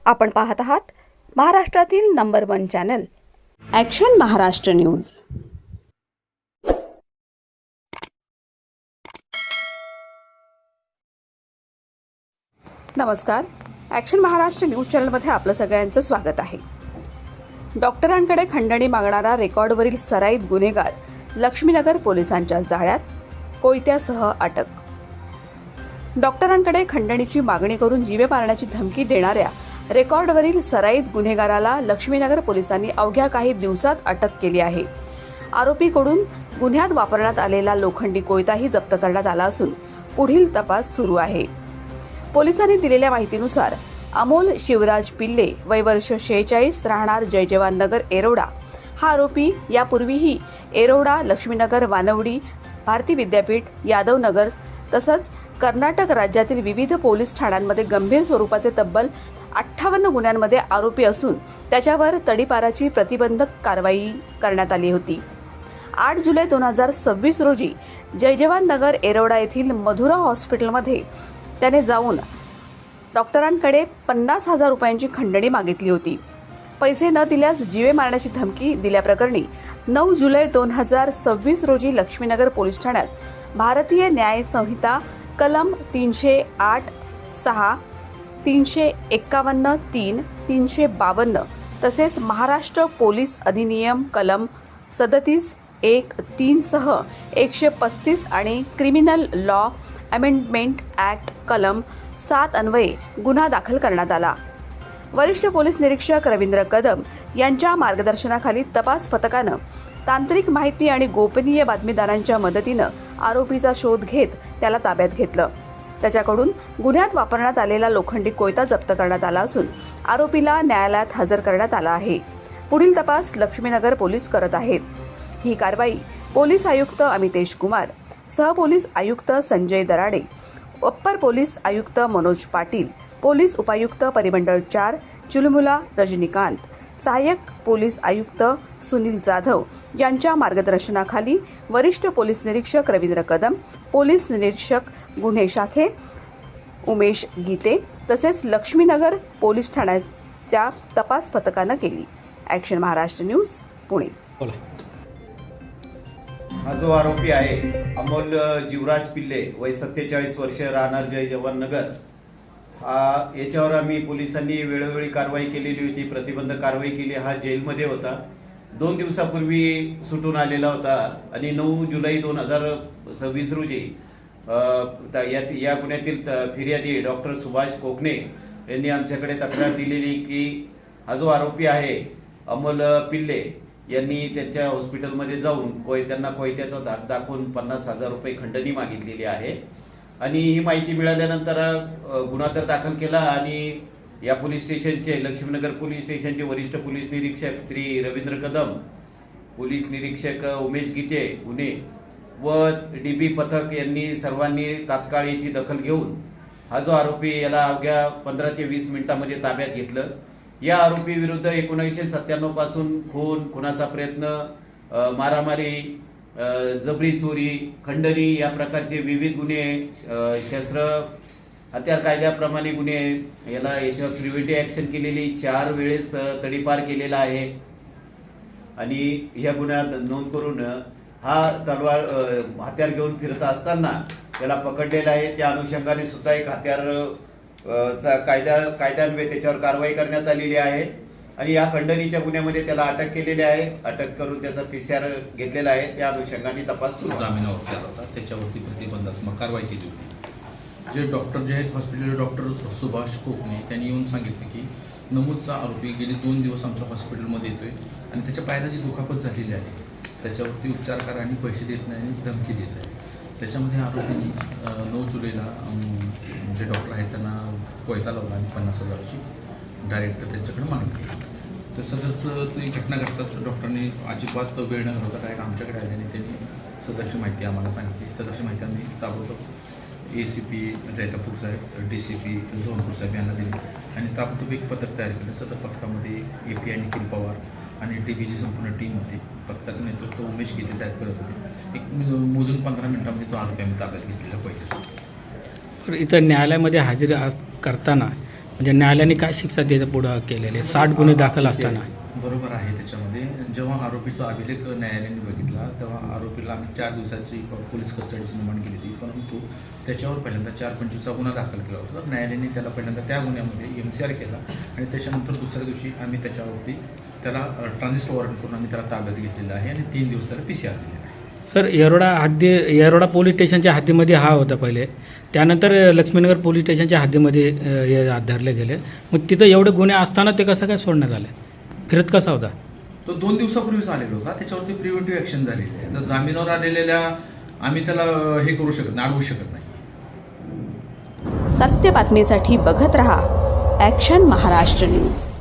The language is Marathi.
आपण पाहत आहात महाराष्ट्रातील number 1 channel action Maharashtra news. नमस्कार, ॲक्शन महाराष्ट्र न्यूज चॅनलमध्ये आपलं सगळ्यांचं स्वागत आहे। डॉक्टरांकडे खंडणी मागणारा रेकॉर्डवरील सराईत गुन्हेगार लक्ष्मीनगर पोलिसांच्या जाळ्यात, कोयत्यासह अटक। डॉक्टरांकडे खंडणीची मागणी करून जीवे मारण्याची धमकी देणाऱ्या रेकॉर्डवरील सराईत गुन्हेगाराला लक्ष्मीनगर पोलिसांनी अवघ्या काही दिवसात अटक केली आहे। आरोपीकडून गुन्ह्यात वापरण्यात आलेला लोखंडी कोयताही जप्त करण्यात आला असून पुढील तपास सुरू आहे। पोलिसांनी दिलेल्या माहितीनुसार अमोल शिवराज पिल्ले, वय वर्ष 46, राहणार जय जवान नगर एरोडा, हा आरोपी यापूर्वीही एरोडा, लक्ष्मीनगर, वानवडी, भारती विद्यापीठ, यादवनगर तसंच कर्नाटक राज्यातील विविध पोलीस ठाण्यांमध्ये गंभीर स्वरूपाचे तब्बल 58 गुन्ह्यांमध्ये आरोपी असून त्याच्यावर तडीपाराची प्रतिबंधक कारवाई करण्यात आली होती। 8 जुलै 2026 रोजी जय जवान नगर एरोडा येथील मधुरा हॉस्पिटलमध्ये त्याने जाऊन डॉक्टरांकडे 50,000 रुपयांची खंडणी मागितली होती। पैसे न दिल्यास जीवे मारण्याची धमकी दिल्याप्रकरणी 9 जुलै 2026 रोजी लक्ष्मीनगर पोलीस ठाण्यात भारतीय न्याय संहिता कलम 308(6), 351(3), 352 तसेच महाराष्ट्र पोलीस अधिनियम कलम 37(1)(3) सह 135 आणि क्रिमिनल लॉ अमेंडमेंट ॲक्ट कलम 7 अन्वये गुन्हा दाखल करण्यात आला। वरिष्ठ पोलीस निरीक्षक रवींद्र कदम यांच्या मार्गदर्शनाखाली तपास पथकानं तांत्रिक माहिती आणि गोपनीय बातमीदारांच्या मदतीनं आरोपीचा शोध घेत त्याला ताब्यात घेतलं। त्याच्याकडून गुन्ह्यात वापरण्यात आलेला लोखंडी कोयता जप्त करण्यात आला असून आरोपीला न्यायालयात हजर करण्यात आला आहे। पुढील तपास लक्ष्मीनगर पोलीस करत आहेत। ही कारवाई पोलीस आयुक्त अमितेश कुमार, सहपोलीस आयुक्त संजय दराडे, अप्पर पोलीस आयुक्त मनोज पाटील, पोलीस उपायुक्त परिमंडळ 4 चुलमुला रजनीकांत, सहाय्यक पोलीस आयुक्त सुनील जाधव यांच्या मार्गदर्शनाखाली वरिष्ठ पोलीस निरीक्षक रवींद्र कदम, पोलीस निरीक्षक गुन्हे शाखे उमेश गीते तसेच लक्ष्मीनगर पोलीस ठाण्याच्या तपास पथकानं केली। Action Maharashtra news, Pune. हा जो आरोपी आहे अमोल जीवराज पिल्ले, वय 47 वर्ष, राहणार जय जवान नगर, याच्यावर आम्ही पोलिसांनी वेळोवेळी कारवाई केलेली होती, प्रतिबंधक कारवाई केली। हा जेलमध्ये होता, 2 दिवसापूर्वी सुटून आलेला होता आणि 9 जुलै 2026 रोजी या गुन्ह्यातील फिर्यादी डॉक्टर सुभाष कोकणे यांनी आमच्याकडे तक्रार दिलेली की हा जो आरोपी आहे अमोल पिल्ले यांनी त्यांच्या हॉस्पिटलमध्ये जाऊन त्यांना कोयत्याचा धाक दाखवून 50,000 रुपये खंडणी मागितलेली आहे। आणि ही माहिती मिळाल्यानंतर गुन्हा तर दाखल केला आणि या पोलीस स्टेशनचे, लक्ष्मीनगर पोलीस स्टेशनचे वरिष्ठ पोलीस निरीक्षक श्री रवींद्र कदम, पोलीस निरीक्षक उमेश गीते पुणे व DB पथक यांनी सर्वांनी तात्काळ याची दखल घेऊन हा जो आरोपी याला अवघ्या 15 ते 20 मिनिटांमध्ये ताब्यात घेतलं। या आरोपी विरुद्ध 1997 पासून खून, खुनाचा प्रयत्न, मारामारी, जबरी चोरी, खंडणी या प्रकारचे विविध गुन्हे, शस्त्र हत्यार कायद्याप्रमाणे गुन्हे, याच्यावर प्रिव्हेंटिव्ह ॲक्शन केलेली, 4 वेळेस तडीपार केलेला आहे। आणि या गुन्ह्यात नोंद करून हा तलवार हत्यार घेऊन फिरत असताना त्याला पकडलेला आहे। त्या अनुषंगाने सुद्धा एक हत्यार कायद्यान्वये त्याच्यावर कारवाई करण्यात आलेली आहे आणि या खंडणीच्या गुन्ह्यामध्ये त्याला अटक केलेली आहे। अटक करून त्याचा PCR घेतलेला आहे। त्या अनुषंगाने तपास सुरू जामिनावर केला होता, त्याच्यावरती प्रतिबंधात्मक कारवाई केली होती। जे डॉक्टर जे आहेत हॉस्पिटलचे डॉक्टर सुभाष कोकणे त्यांनी येऊन सांगितलं की नमूदचा आरोपी गेले 2 दिवस आमच्या हॉस्पिटलमध्ये येतोय आणि त्याच्या पायाला जी दुखापत झालेली आहे त्याच्यावरती उपचार करा आणि पैसे देत नाही आणि धमकी देत आहे। त्याच्यामध्ये आरोपींनी 9 जुलैला जे डॉक्टर आहेत त्यांना कोयता लावला आणि 50,000ची डायरेक्ट त्यांच्याकडे मागणी केली। तर सदरचं ती घटना घडताच डॉक्टरांनी अजिबात वेळ न घालवता डायरेक्ट आमच्याकडे आल्याने त्यांनी सदरची माहिती आम्हाला सांगितली। सदरची माहिती आम्ही ताबडतोब ACP जैतापूर साहेब, DCP झोनपूर साहेब यांना दिली आणि ताबडतोब एक पथक तयार केलं। सदर पथकामध्ये API निखिल पवार आणि DBची संपूर्ण टीम होती। पथकाचं नेतृत्व उमेश गीते साहेब करत होते। एक मोजून 15 मिनिटांमध्ये तो आरोपी आम्ही ताब्यात घेतलेला पैसे। इथं न्यायालयामध्ये हजेरी करताना म्हणजे न्यायालयाने काय शिक्षा द्यायचं पुढं केलेले 60 गुन्हे दाखल असताना? बरोबर आहे. त्याच्यामध्ये जेव्हा आरोपीचा अभिलेख न्यायालयाने बघितला तेव्हा आरोपीला आम्ही 4 दिवसाची पोलीस कस्टडीची निर्माण केली होती, परंतु त्याच्यावर पहिल्यांदा 425चा गुन्हा दाखल केला होता. तर न्यायालयाने त्याला पहिल्यांदा त्या गुन्ह्यामध्ये MCR केला आणि त्याच्यानंतर दुसऱ्या दिवशी आम्ही त्याच्यावरती त्याला ट्रान्झिस्ट वॉरंट करून आम्ही त्याला ताब्यात घेतलेला आहे आणि 3 दिवस त्याला PCR दिलेला आहे. सर, येरोडा पोलीस स्टेशनच्या हद्दीमध्ये हा होता पहिले, त्यानंतर लक्ष्मीनगर पोलीस स्टेशनच्या हद्दीमध्ये हे धरले गेले. मग तिथं एवढे गुन्हे असताना ते कसं काय सोडण्यात आले? फिरत कसा होता तो? 2 दिवसापूर्वीच आलेला होता. त्याच्यावरती प्रिव्हेंटिव्ह ॲक्शन झालेली आहे. तर जामिनावर आलेल्या आम्ही त्याला हे करू शकत नाही, अडवू शकत नाही. सत्य बातमीसाठी बघत रहा ॲक्शन महाराष्ट्र न्यूज.